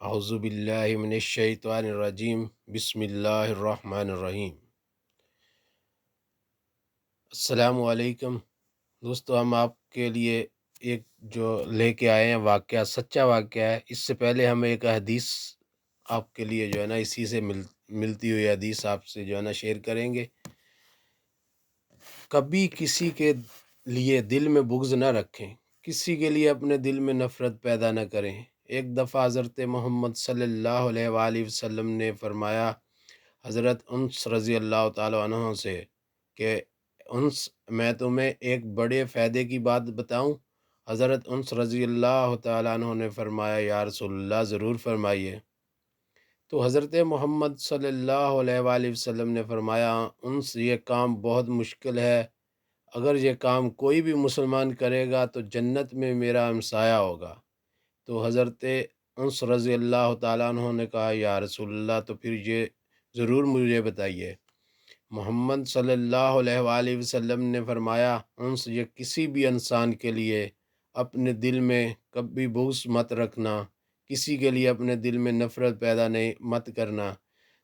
اعوذ باللہ من الشیطان الرجیم بسم اللہ الرحمن الرحیم۔ السلام علیکم دوستو، ہم آپ کے لیے ایک جو لے کے آئے ہیں واقعہ، سچا واقعہ ہے۔ اس سے پہلے ہم ایک حدیث آپ کے لیے جو ہے نا اسی سے ملتی ہوئی حدیث آپ سے جو ہے نا شیئر کریں گے۔ کبھی کسی کے لیے دل میں بغض نہ رکھیں، کسی کے لیے اپنے دل میں نفرت پیدا نہ کریں۔ ایک دفعہ حضرت محمد صلی اللہ علیہ وآلہ وسلم نے فرمایا حضرت انس رضی اللہ تعالیٰ عنہ سے کہ انس، میں تمہیں ایک بڑے فائدے کی بات بتاؤں؟ حضرت انس رضی اللہ تعالیٰ عنہ نے فرمایا یا رسول اللہ، ضرور فرمائیے۔ تو حضرت محمد صلی اللہ علیہ وآلہ وسلم نے فرمایا انس، یہ کام بہت مشکل ہے، اگر یہ کام کوئی بھی مسلمان کرے گا تو جنت میں میرا ہمسایہ ہوگا۔ تو حضرت انس رضی اللہ تعالیٰ عنہ نے کہا یا رسول اللہ، تو پھر یہ ضرور مجھے بتائیے۔ محمد صلی اللہ علیہ وآلہ وسلم نے فرمایا انس، یہ کسی بھی انسان کے لیے اپنے دل میں کبھی بغض مت رکھنا، کسی کے لیے اپنے دل میں نفرت پیدا نہیں مت کرنا۔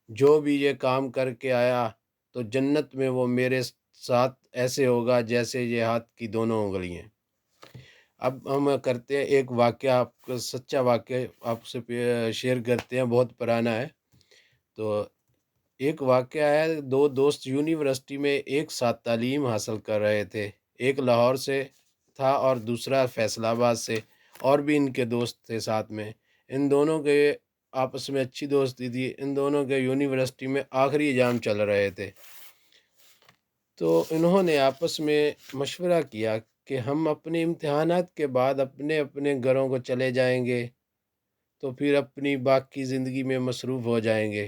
جو بھی یہ کام کر کے آیا تو جنت میں وہ میرے ساتھ ایسے ہوگا جیسے یہ ہاتھ کی دونوں انگلیاں۔ اب ہم کرتے ہیں ایک واقعہ، آپ کا سچا واقعہ آپ سے شیئر کرتے ہیں، بہت پرانا ہے۔ تو ایک واقعہ ہے، دو دوست یونیورسٹی میں ایک ساتھ تعلیم حاصل کر رہے تھے۔ ایک لاہور سے تھا اور دوسرا فیصل آباد سے، اور بھی ان کے دوست تھے ساتھ میں۔ ان دونوں کے آپس میں اچھی دوستی تھی۔ ان دونوں کے یونیورسٹی میں آخری ایگزام چل رہے تھے، تو انہوں نے آپس میں مشورہ کیا کہ ہم اپنے امتحانات کے بعد اپنے اپنے گھروں کو چلے جائیں گے، تو پھر اپنی باقی زندگی میں مصروف ہو جائیں گے۔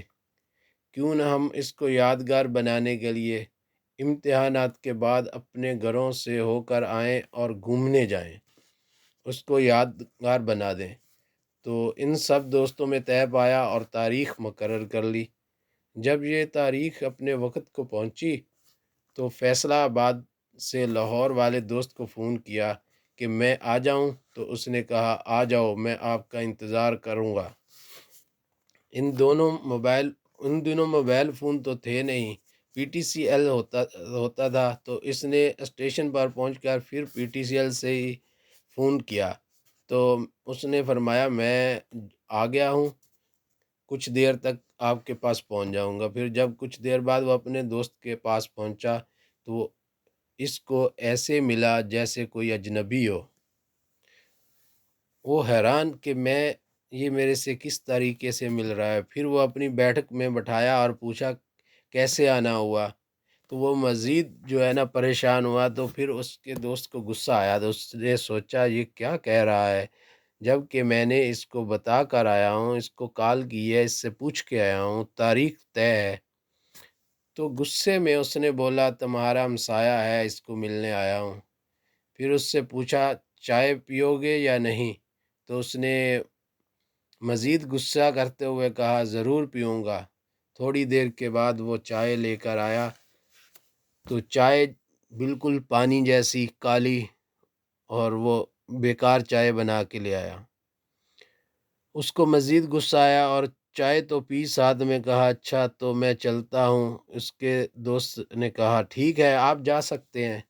کیوں نہ ہم اس کو یادگار بنانے کے لیے امتحانات کے بعد اپنے گھروں سے ہو کر آئیں اور گھومنے جائیں، اس کو یادگار بنا دیں۔ تو ان سب دوستوں میں طے پایا اور تاریخ مقرر کر لی۔ جب یہ تاریخ اپنے وقت کو پہنچی تو فیصلہ آباد سے لاہور والے دوست کو فون کیا کہ میں آ جاؤں، تو اس نے کہا آ جاؤ، میں آپ کا انتظار کروں گا۔ ان دنوں موبائل فون تو تھے نہیں، پی ٹی سی ایل ہوتا تھا، تو اس نے اسٹیشن پر پہنچ کر پھر پی ٹی سی ایل سے ہی فون کیا۔ تو اس نے فرمایا میں آ گیا ہوں، کچھ دیر تک آپ کے پاس پہنچ جاؤں گا۔ پھر جب کچھ دیر بعد وہ اپنے دوست کے پاس پہنچا تو اس کو ایسے ملا جیسے کوئی اجنبی ہو۔ وہ حیران کہ یہ میرے سے کس طریقے سے مل رہا ہے۔ پھر وہ اپنی بیٹھک میں بٹھایا اور پوچھا کیسے آنا ہوا۔ تو وہ مزید جو ہے نا پریشان ہوا، تو پھر اس کے دوست کو غصہ آیا، تو اس نے سوچا یہ کیا کہہ رہا ہے، جب کہ میں نے اس کو بتا کر آیا ہوں، اس کو کال کی ہے، اس سے پوچھ کے آیا ہوں، تاریخ طے ہے۔ تو غصے میں اس نے بولا تمہارا ہمسایہ ہے، اس کو ملنے آیا ہوں۔ پھر اس سے پوچھا چائے پیو گے یا نہیں، تو اس نے مزید غصہ کرتے ہوئے کہا ضرور پیوں گا۔ تھوڑی دیر کے بعد وہ چائے لے کر آیا، تو چائے بالکل پانی جیسی کالی، اور وہ بیکار چائے بنا کے لے آیا۔ اس کو مزید غصہ آیا اور چائے تو پی، ساتھ میں کہا اچھا تو میں چلتا ہوں۔ اس کے دوست نے کہا ٹھیک ہے، آپ جا سکتے ہیں۔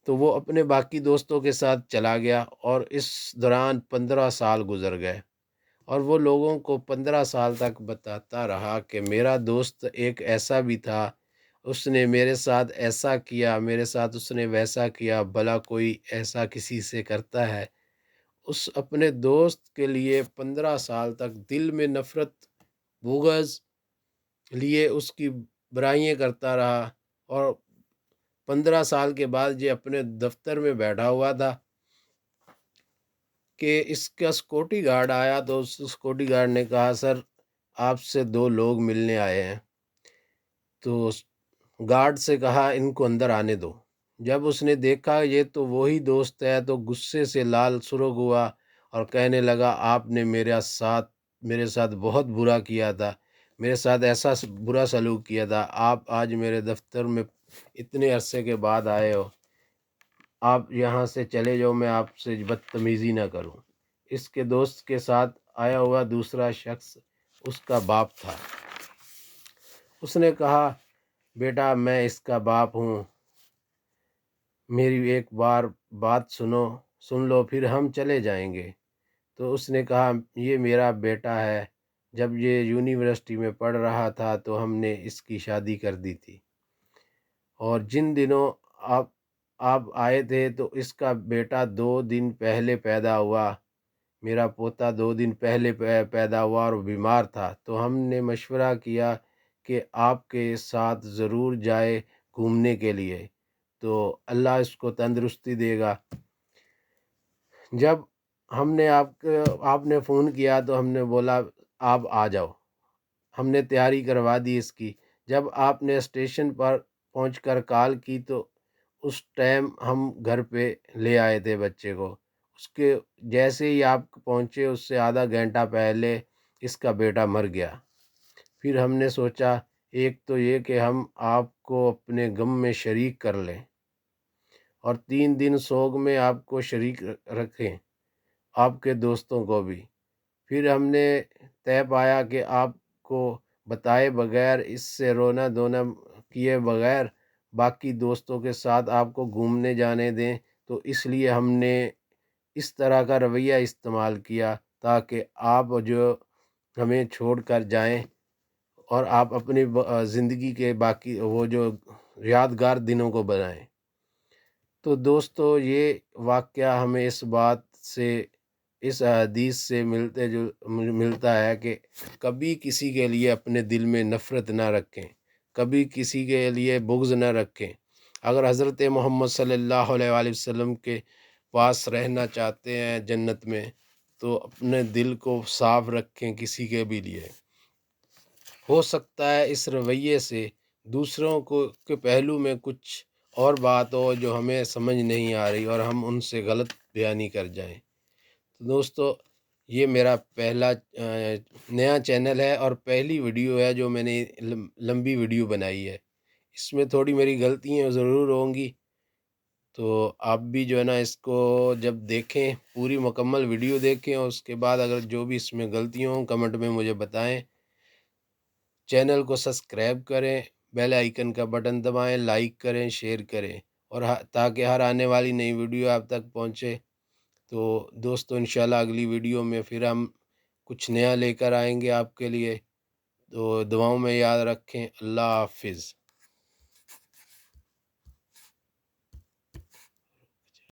تو وہ اپنے باقی دوستوں کے ساتھ چلا گیا، اور اس دوران 15 سال گزر گئے، اور وہ لوگوں کو 15 سال تک بتاتا رہا کہ میرا دوست ایک ایسا بھی تھا، اس نے میرے ساتھ ایسا کیا، میرے ساتھ اس نے ویسا کیا، بھلا کوئی ایسا کسی سے کرتا ہے۔ اس اپنے دوست کے لیے 15 سال تک دل میں نفرت، بغض لیے اس کی برائیاں کرتا رہا، اور 15 سال کے بعد یہ اپنے دفتر میں بیٹھا ہوا تھا کہ اس کا سیکورٹی گارڈ آیا، تو اس سیکورٹی گارڈ نے کہا سر آپ سے دو لوگ ملنے آئے ہیں۔ تو گارڈ سے کہا ان کو اندر آنے دو۔ جب اس نے دیکھا یہ تو وہی دوست ہے، تو غصے سے لال سرخ ہوا اور کہنے لگا آپ نے میرے ساتھ بہت برا کیا تھا، میرے ساتھ ایسا برا سلوک کیا تھا، آپ آج میرے دفتر میں اتنے عرصے کے بعد آئے ہو، آپ یہاں سے چلے جاؤ، میں آپ سے بدتمیزی نہ کروں۔ اس کے دوست کے ساتھ آیا ہوا دوسرا شخص اس کا باپ تھا۔ اس نے کہا بیٹا میں اس کا باپ ہوں، میری ایک بار بات سن لو پھر ہم چلے جائیں گے۔ تو اس نے کہا یہ میرا بیٹا ہے، جب یہ یونیورسٹی میں پڑھ رہا تھا تو ہم نے اس کی شادی کر دی تھی، اور جن دنوں آپ آپ آئے تھے تو اس کا بیٹا 2 دن پہلے پیدا ہوا، میرا پوتا 2 دن پہلے پیدا ہوا اور بیمار تھا، تو ہم نے مشورہ کیا کہ آپ کے ساتھ ضرور جائے گھومنے کے لیے، تو اللہ اس کو تندرستی دے گا۔ جب آپ نے فون کیا تو ہم نے بولا آپ آ جاؤ، ہم نے تیاری کروا دی اس کی۔ جب آپ نے اسٹیشن پر پہنچ کر کال کی تو اس ٹائم ہم گھر پہ لے آئے تھے بچے کو۔ اس کے جیسے ہی آپ پہنچے اس سے آدھا گھنٹہ پہلے اس کا بیٹا مر گیا۔ پھر ہم نے سوچا ایک تو یہ کہ ہم آپ کو اپنے غم میں شریک کر لیں، اور 3 دن سوگ میں آپ کو شریک رکھیں، آپ کے دوستوں کو بھی۔ پھر ہم نے طے پایا کہ آپ کو بتائے بغیر، اس سے رونا دھونا کیے بغیر باقی دوستوں کے ساتھ آپ کو گھومنے جانے دیں، تو اس لیے ہم نے اس طرح کا رویہ استعمال کیا تاکہ آپ جو ہمیں چھوڑ کر جائیں اور آپ اپنی زندگی کے باقی وہ جو یادگار دنوں کو بنائیں۔ تو دوستو یہ واقعہ ہمیں اس بات سے، اس حدیث سے ملتا ہے کہ کبھی کسی کے لیے اپنے دل میں نفرت نہ رکھیں، کبھی کسی کے لیے بغض نہ رکھیں۔ اگر حضرت محمد صلی اللہ علیہ وآلہ وسلم کے پاس رہنا چاہتے ہیں جنت میں، تو اپنے دل کو صاف رکھیں کسی کے بھی لیے۔ ہو سکتا ہے اس رویے سے دوسروں کے پہلو میں کچھ اور بات ہو جو ہمیں سمجھ نہیں آ رہی اور ہم ان سے غلط بیانی کر جائیں۔ تو دوستو یہ میرا پہلا نیا چینل ہے اور پہلی ویڈیو ہے جو میں نے لمبی ویڈیو بنائی ہے۔ اس میں تھوڑی میری غلطیاں ضرور ہوں گی، تو آپ بھی جو ہے نا اس کو جب دیکھیں، پوری مکمل ویڈیو دیکھیں، اور اس کے بعد اگر جو بھی اس میں غلطیاں ہوں کمنٹ میں مجھے بتائیں۔ چینل کو سبسکرائب کریں، بیل آئیکن کا بٹن دبائیں، لائک کریں، شیئر کریں، اور تاکہ ہر آنے والی نئی ویڈیو آپ تک پہنچے۔ تو دوستو انشاءاللہ اگلی ویڈیو میں پھر ہم کچھ نیا لے کر آئیں گے آپ کے لیے، تو دعاؤں میں یاد رکھیں۔ اللہ حافظ۔